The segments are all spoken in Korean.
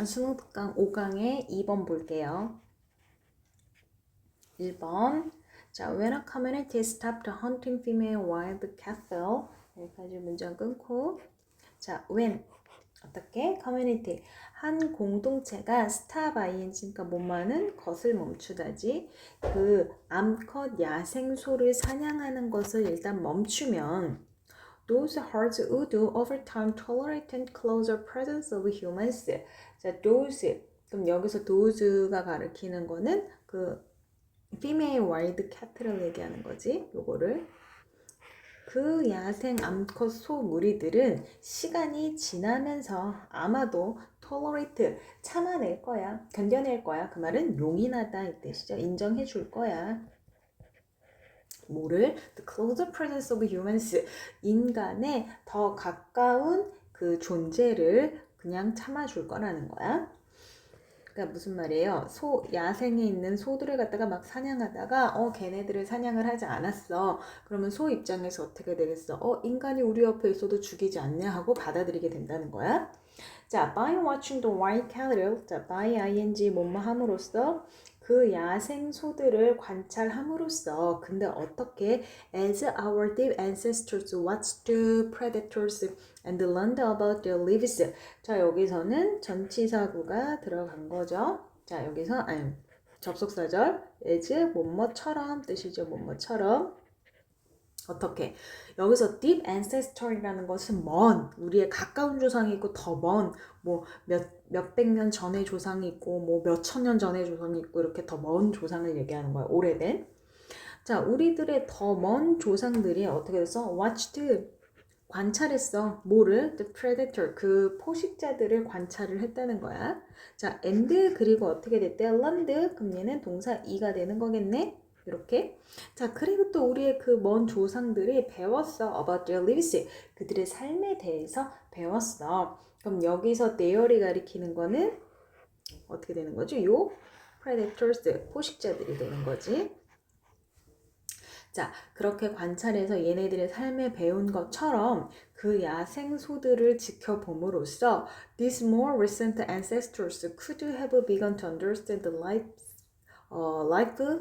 수능특강 5강의 2번 볼게요. 1번. 자, when a community stopped hunting female wild cattle. 여기까지 문장 끊고. 자, when. 어떻게? 커뮤니티. 한 공동체가 stop ing니까 뭐만은 것을 멈추다지. 그 암컷 야생소를 사냥하는 것을 일단 멈추면 those herds would over time tolerate and closer presence of humans. 자, those. 그럼 여기서 those가 가리키는 거는 그 female wild cat를 얘기하는 거지. 요거를. 그 야생 암컷 소 무리들은 시간이 지나면서 아마도 tolerate 참아낼 거야. 견뎌낼 거야. 그 말은 용인하다 이 뜻이죠. 인정해 줄 거야. 뭐를? The closer presence of humans. 인간의 더 가까운 그 존재를 그냥 참아줄 거라는 거야. 그러니까 무슨 말이에요? 야생에 있는 소들을 갖다가 막 사냥하다가 걔네들을 사냥을 하지 않았어. 그러면 소 입장에서 어떻게 되겠어? 인간이 우리 옆에 있어도 죽이지 않냐 하고 받아들이게 된다는 거야. 자, by watching the wild cattle. 자, by ing 뭐뭐 함으로써 그 야생 소들을 관찰함으로써 근데 어떻게 as our deep ancestors watched the predators and learned about their lives. 자, 여기서는 전치사구가 들어간 거죠. 자, 여기서 접속사절 as 뭐뭐처럼 뜻이죠. 뭐뭐처럼. 어떻게? 여기서 deep ancestor이라는 것은 먼, 우리의 가까운 조상이 있고 더 먼, 뭐 몇백 년 전의 조상이 있고 뭐 몇천 년 전의 조상이 있고 이렇게 더 먼 조상을 얘기하는 거야. 오래된. 자, 우리들의 더 먼 조상들이 어떻게 됐어? watched, 관찰했어. 뭐를? The predator, 그 포식자들을 관찰을 했다는 거야. 자, and 그리고 어떻게 됐대? learned, 그럼 얘는 동사 2가 되는 거겠네? 이렇게. 자, 그리고 또 우리의 그 먼 조상들이 배웠어. about their lives. 그들의 삶에 대해서 배웠어. 그럼 여기서 their이 가리키는 거는 어떻게 되는 거지? 요 predators, 포식자들이 되는 거지. 자, 그렇게 관찰해서 얘네들의 삶에 배운 것처럼 그 야생 소들을 지켜봄으로써 these more recent ancestors could have begun to understand the life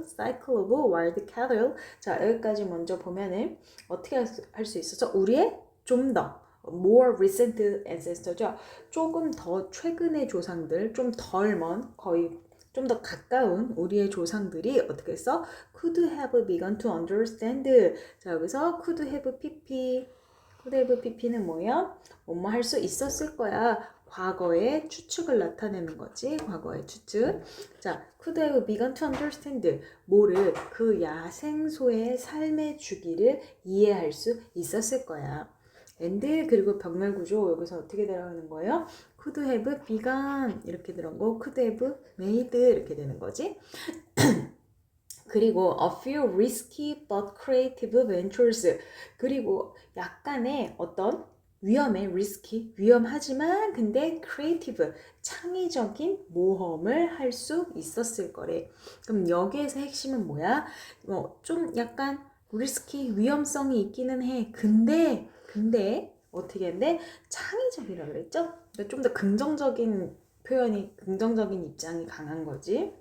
cycle of wild cattle. 자, 여기까지 먼저 보면은 어떻게 할 수 있었죠? 우리의 좀 더 more recent ancestor죠. 조금 더 최근의 조상들, 좀 덜 먼, 거의 좀 더 가까운 우리의 조상들이 어떻게 했어? could have begun to understand. 자, 여기서 could have pp. could have pp는 뭐야? 뭐뭐 할 수 있었을 거야. 과거의 추측을 나타내는 거지. 과거의 추측. 자, could have begun to understand. 뭐를? 그 야생소의 삶의 주기를 이해할 수 있었을 거야. and 그리고 병렬 구조 여기서 어떻게 들어가는 거예요? could have begun 이렇게 들어가고 could have made 이렇게 되는 거지. 그리고 a few risky but creative ventures. 그리고 약간의 어떤 risky, 위험하지만 근데 creative, 창의적인 모험을 할 수 있었을 거래. 그럼 여기에서 핵심은 뭐야? 좀 약간 risky, 위험성이 있기는 해. 근데 어떻게 했는데 창의적이라 그랬죠? 그러니까 좀 더 긍정적인 표현이, 긍정적인 입장이 강한 거지.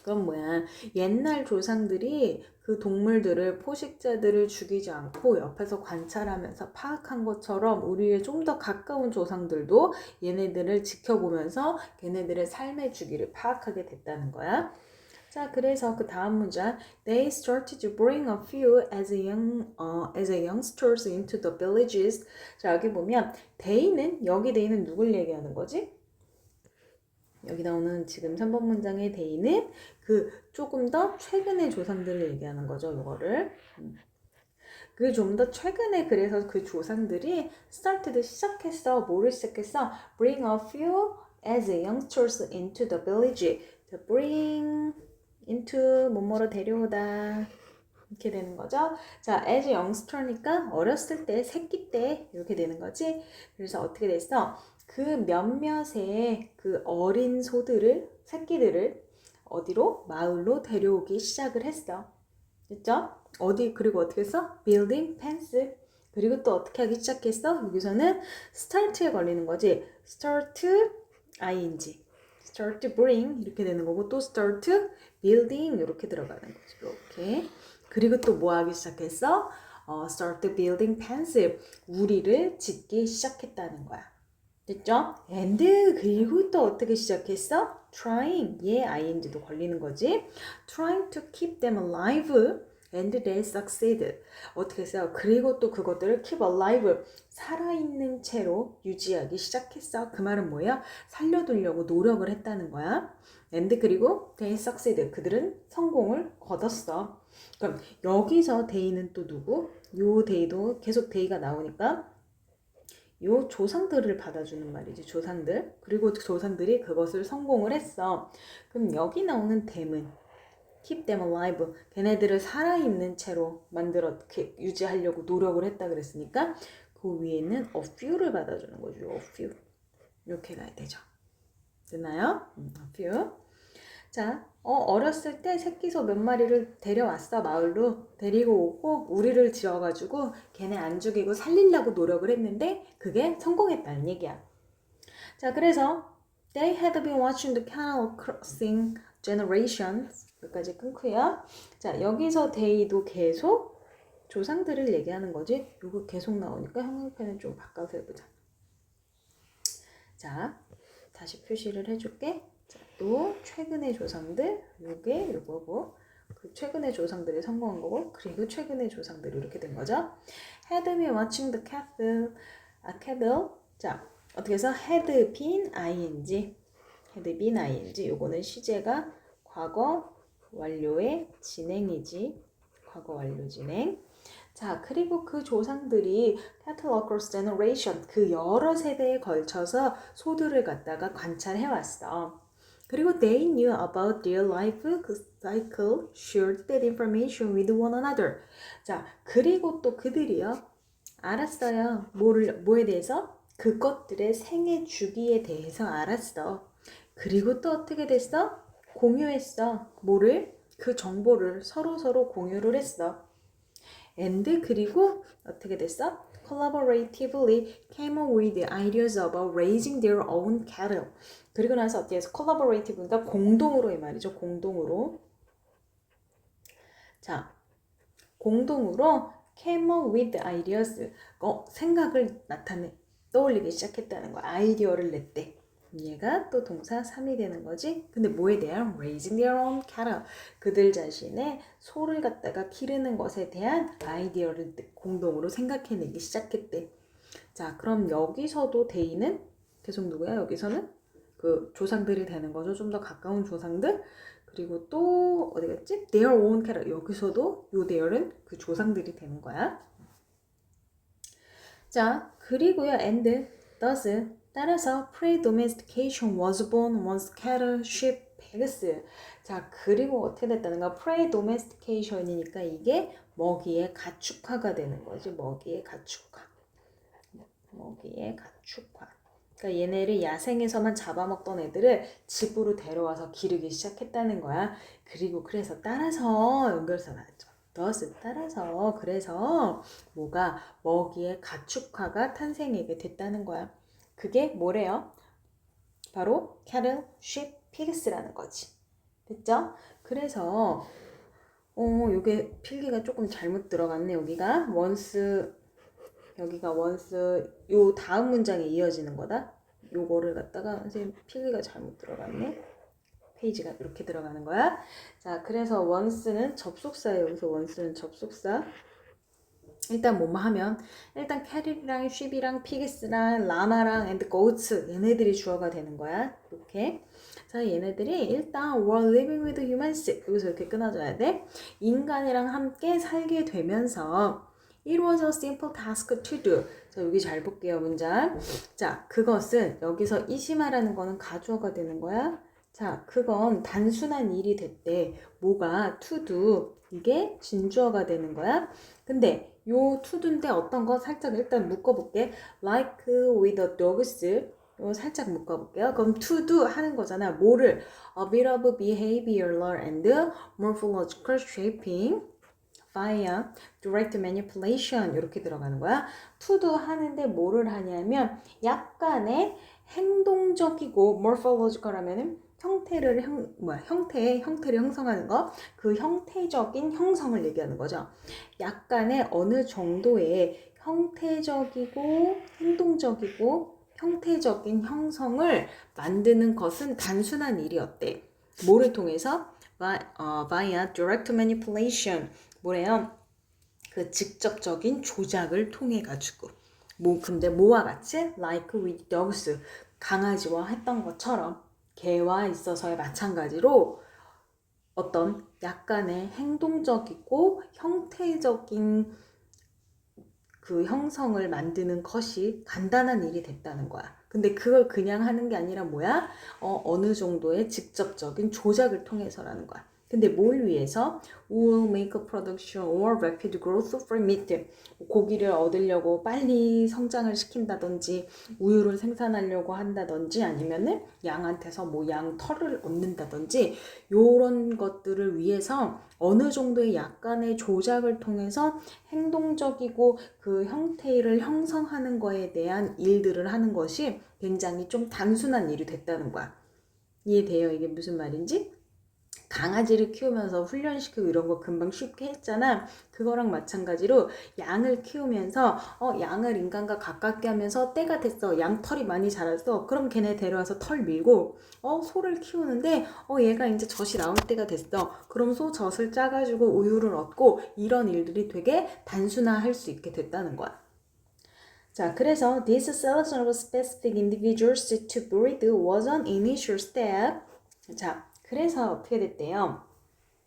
그건 뭐야? 옛날 조상들이 그 동물들을, 포식자들을 죽이지 않고 옆에서 관찰하면서 파악한 것처럼 우리의 좀 더 가까운 조상들도 얘네들을 지켜보면서 걔네들의 삶의 주기를 파악하게 됐다는 거야. 자, 그래서 그 다음 문장 They started to bring a few as youngsters into the villages. 자, 여기 보면 여기 they는 누굴 얘기하는 거지? 여기 나오는 지금 3번 문장의 데이는 그 조금 더 최근의 조상들을 얘기하는 거죠. 이거를. 그 좀 더 최근에 그래서 그 조상들이 started 시작했어. 뭐를 시작했어? Bring a few as youngsters into the village. bring into 뭐뭐로 데려오다. 이렇게 되는 거죠. 자, as youngster니까 어렸을 때, 새끼 때 이렇게 되는 거지. 그래서 어떻게 됐어? 그 몇몇의 그 어린 소들을, 새끼들을 어디로? 마을로 데려오기 시작을 했어. 됐죠? 그리고 어떻게 했어? building fence. 그리고 또 어떻게 하기 시작했어? 여기서는 start에 걸리는 거지. start ing. start to bring 이렇게 되는 거고 또 start building 이렇게 들어가는 거죠. 이렇게. 그리고 또 뭐 하기 시작했어? start building pencil. 우리를 짓기 시작했다는 거야. 됐죠? and 그리고 또 어떻게 시작했어? trying. 얘 ing도 걸리는 거지. trying to keep them alive and they succeeded. 어떻게 했어요? 그리고 또 그것들을 keep alive. 살아있는 채로 유지하기 시작했어. 그 말은 뭐야? 살려두려고 노력을 했다는 거야. and 그리고 they succeeded. 그들은 성공을 거뒀어. 그럼 여기서 they는 또 누구? 요 they도 계속 they가 나오니까 요 조상들을 받아주는 말이지. 조상들. 그리고 조상들이 그것을 성공을 했어. 그럼 여기 나오는 them은 keep them alive. 걔네들을 살아있는 채로 유지하려고 노력을 했다 그랬으니까 그 위에는 a few를 받아주는 거죠. a few. 이렇게 가야 되죠. 됐나요? a few. 자, 어렸을 때 새끼소 몇 마리를 데려왔어. 마을로 데리고 오고 우리를 지어가지고 걔네 안 죽이고 살리려고 노력을 했는데 그게 성공했다는 얘기야. 자, 그래서 they had been watching the cattle crossing generations. 여기까지 끊고요. 자, 여기서 they도 계속 조상들을 얘기하는 거지. 이거 계속 나오니까 형용편은 좀 바꿔서 해보자. 자, 다시 표시를 해줄게. 자, 또 최근의 조상들, 요거고 그 최근의 조상들이 성공한 거고 그리고 최근의 조상들이 이렇게 된 거죠. had been watching the cattle. 자, 어떻게 해서 had been ing. 요거는 시제가 과거 완료의 진행이지. 과거 완료 진행. 자, 그리고 그 조상들이 cattle across generation 그 여러 세대에 걸쳐서 소들을 갖다가 관찰해 왔어. 그리고 they knew about their life cycle, shared that information with one another. 자, 그리고 또 그들이요. 알았어요. 뭐에 대해서? 그것들의 생애 주기에 대해서 알았어. 그리고 또 어떻게 됐어? 공유했어. 뭐를? 그 정보를 서로 공유를 했어. and 그리고 어떻게 됐어? collaboratively came up with ideas about raising their own cattle. 그리고 나서 어떻게 해서 collaborative가 공동으로 이 말이죠. 공동으로. 자, 공동으로 came up with ideas. 생각을 떠올리기 시작했다는 거야. 아이디어를 냈대. 얘가 또 동사 3이 되는 거지. 근데 뭐에 대한? raising their own cattle. 그들 자신의 소를 갖다가 기르는 것에 대한 아이디어를 공동으로 생각해내기 시작했대. 자, 그럼 여기서도 they는 계속 누구야? 여기서는 그 조상들이 되는 거죠. 좀 더 가까운 조상들. 그리고 또 어디 갔지? their own cattle. 여기서도 요 their은 그 조상들이 되는 거야. 자, 그리고요. and thus 따라서 pre-domestication was born once cattle, sheep, pigs. 자, 그리고 어떻게 됐다는가? pre-domestication이니까 이게 먹이의 가축화가 되는 거지. 먹이의 가축화. 그러니까 얘네를 야생에서만 잡아먹던 애들을 집으로 데려와서 기르기 시작했다는 거야. 그리고 그래서 따라서 연결해서 나왔죠. thus 따라서 그래서 뭐가 먹이의 가축화가 탄생하게 됐다는 거야. 그게 뭐래요? 바로 cattle, sheep, pigs라는 거지. 됐죠? 그래서 요게 필기가 조금 잘못 들어갔네. 여기가 once 요 다음 문장에 이어지는 거다. 요거를 갖다가 선생님 필기가 잘못 들어갔네. 페이지가 이렇게 들어가는 거야. 자, 그래서 once는 접속사예요. 여기서 once는 접속사. 일단 뭐뭐 하면 일단 캐릴이랑 sheep이랑 pigs랑 라마랑 and goats 얘네들이 주어가 되는 거야. 이렇게. 자, 얘네들이 일단 were living with humans 여기서 이렇게 끊어줘야 돼. 인간이랑 함께 살게 되면서 it was a simple task to do. 자, 여기 잘 볼게요, 문장. 자, 그것은 여기서 이시마라는 거는 가주어가 되는 거야. 자, 그건 단순한 일이 됐대. 뭐가 to do 이게 진주어가 되는 거야. 근데 요 to do인데 어떤 거 살짝 일단 묶어볼게. like with the dogs 요 살짝 묶어볼게요. 그럼 to do 하는 거잖아. 뭐를? a bit of behavioral and morphological shaping via direct manipulation 이렇게 들어가는 거야. to do 하는데 뭐를 하냐면 약간의 행동적이고 morphological 하면은 형태를 형태를 형성하는 거, 그 형태적인 형성을 얘기하는 거죠. 약간의 어느 정도의 형태적이고 행동적이고 형태적인 형성을 만드는 것은 단순한 일이었대. 뭐를 통해서? Via direct manipulation. 뭐래요? 그 직접적인 조작을 통해 가지고. 근데 뭐와 같이? Like with dogs. 강아지와 했던 것처럼 개와 있어서의 마찬가지로 어떤 약간의 행동적이고 형태적인 그 형성을 만드는 것이 간단한 일이 됐다는 거야. 근데 그걸 그냥 하는 게 아니라 뭐야? 어느 정도의 직접적인 조작을 통해서라는 거야. 근데 뭘 위해서? Will make a production or rapid growth for meat. 고기를 얻으려고 빨리 성장을 시킨다든지 우유를 생산하려고 한다든지 아니면은 양한테서 뭐 양 털을 얻는다든지 요런 것들을 위해서 어느 정도의 약간의 조작을 통해서 행동적이고 그 형태를 형성하는 거에 대한 일들을 하는 것이 굉장히 좀 단순한 일이 됐다는 거야. 이해돼요? 이게 무슨 말인지? 강아지를 키우면서 훈련시키고 이런 거 금방 쉽게 했잖아. 그거랑 마찬가지로 양을 키우면서 양을 인간과 가깝게 하면서 때가 됐어. 양 털이 많이 자랐어. 그럼 걔네 데려와서 털 밀고 소를 키우는데 얘가 이제 젖이 나올 때가 됐어. 그럼 소 젖을 짜가지고 우유를 얻고 이런 일들이 되게 단순화할 수 있게 됐다는 거야. 자, 그래서 this selection of specific individuals to breed was an initial step. 자, 그래서 어떻게 됐대요?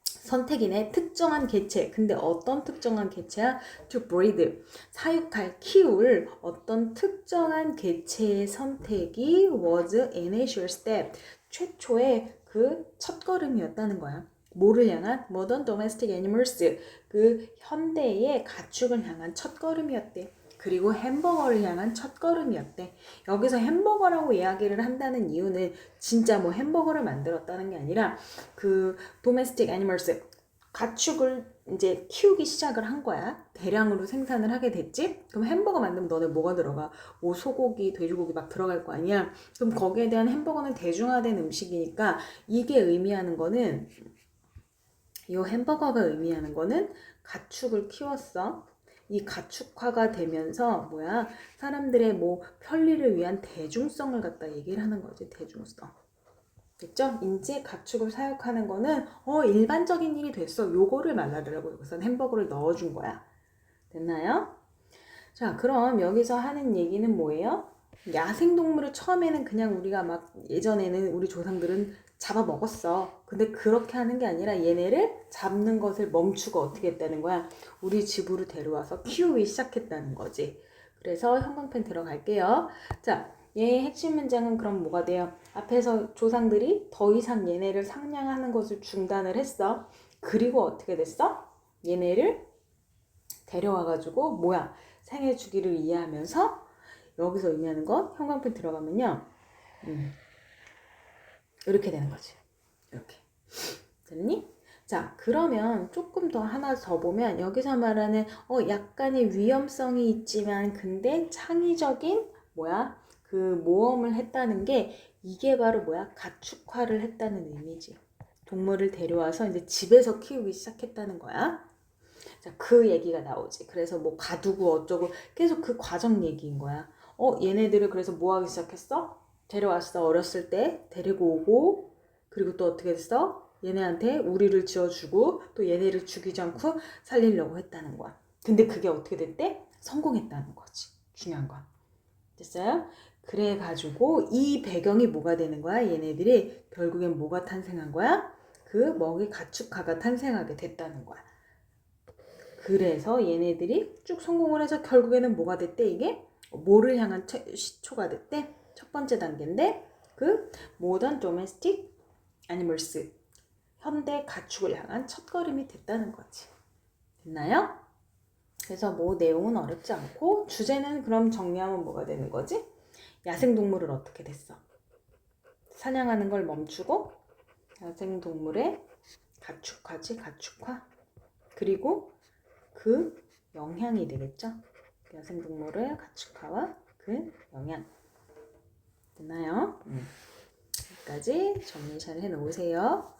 선택인의 특정한 개체. 근데 어떤 특정한 개체야? To breed. 사육할, 키울 어떤 특정한 개체의 선택이 was initial step. 최초의 그 첫걸음이었다는 거야. 뭐를 향한? Modern domestic animals. 그 현대의 가축을 향한 첫걸음이었대. 그리고 햄버거를 향한 첫걸음이었대. 여기서 햄버거라고 이야기를 한다는 이유는 진짜 뭐 햄버거를 만들었다는 게 아니라 그 domestic animals, 가축을 이제 키우기 시작을 한 거야. 대량으로 생산을 하게 됐지? 그럼 햄버거 만들면 너네 뭐가 들어가? 뭐 소고기, 돼지고기 막 들어갈 거 아니야? 그럼 거기에 대한 햄버거는 대중화된 음식이니까 이게 의미하는 거는, 이 햄버거가 의미하는 거는 가축을 키웠어. 이 가축화가 되면서 사람들의 뭐 편리를 위한 대중성을 갖다 얘기를 하는 거지. 대중성. 됐죠? 이제 가축을 사육하는 거는 일반적인 일이 됐어. 요거를 말하려고 여기서 햄버거를 넣어준 거야. 됐나요? 자, 그럼 여기서 하는 얘기는 뭐예요? 야생동물을 처음에는 그냥 우리가 막 예전에는 우리 조상들은 잡아먹었어. 근데 그렇게 하는 게 아니라 얘네를 잡는 것을 멈추고 어떻게 했다는 거야? 우리 집으로 데려와서 키우기 시작했다는 거지. 그래서 형광펜 들어갈게요. 자, 얘의 핵심 문장은 그럼 뭐가 돼요? 앞에서 조상들이 더 이상 얘네를 상냥하는 것을 중단을 했어. 그리고 어떻게 됐어? 얘네를 데려와가지고 생애 주기를 이해하면서 여기서 의미하는 건 형광펜 들어가면요. 이렇게 되는 거지. 이렇게. 됐니? 자, 그러면 조금 더 하나 더 보면 여기서 말하는 약간의 위험성이 있지만 근데 창의적인 그 모험을 했다는 게 이게 바로 가축화를 했다는 의미지. 동물을 데려와서 이제 집에서 키우기 시작했다는 거야. 자, 그 얘기가 나오지. 그래서 뭐 가두고 어쩌고 계속 그 과정 얘기인 거야. 얘네들을 그래서 뭐 하기 시작했어? 데려왔어. 어렸을 때 데리고 오고 그리고 또 어떻게 했어? 얘네한테 우리를 지어주고 또 얘네를 죽이지 않고 살리려고 했다는 거야. 근데 그게 어떻게 됐대? 성공했다는 거지. 중요한 건. 됐어요? 그래가지고 이 배경이 뭐가 되는 거야? 얘네들이 결국엔 뭐가 탄생한 거야? 그 먹이 가축화가 탄생하게 됐다는 거야. 그래서 얘네들이 쭉 성공을 해서 결국에는 뭐가 됐대? 이게 뭐를 향한 시초가 됐대? 첫 번째 단계인데 그 Modern Domestic Animals, 현대 가축을 향한 첫걸음이 됐다는 거지. 됐나요? 그래서 뭐 내용은 어렵지 않고 주제는 그럼 정리하면 뭐가 되는 거지? 야생동물을 어떻게 됐어? 사냥하는 걸 멈추고 야생동물의 가축화지, 가축화. 그리고 그 영향이 되겠죠. 야생동물의 가축화와 그 영향. 됐나요? 여기까지 정리 잘 해놓으세요.